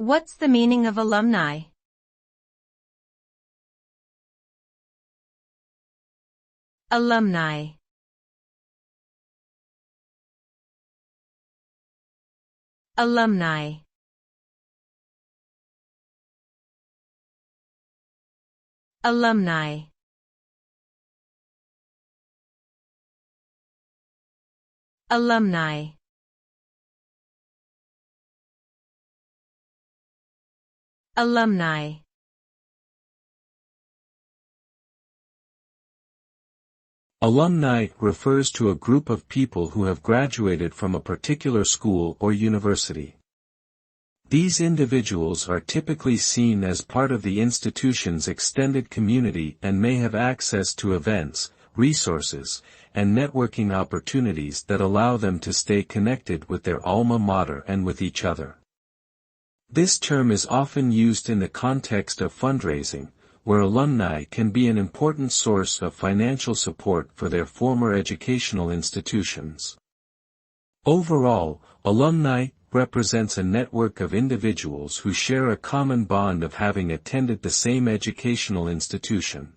What's the meaning of alumni? Alumni. Alumni. Alumni. Alumni. Alumni. Alumni refers to a group of people who have graduated from a particular school or university. These individuals are typically seen as part of the institution's extended community and may have access to events, resources, and networking opportunities that allow them to stay connected with their alma mater and with each other. This term is often used in the context of fundraising, where alumni can be an important source of financial support for their former educational institutions. Overall, alumni represents a network of individuals who share a common bond of having attended the same educational institution.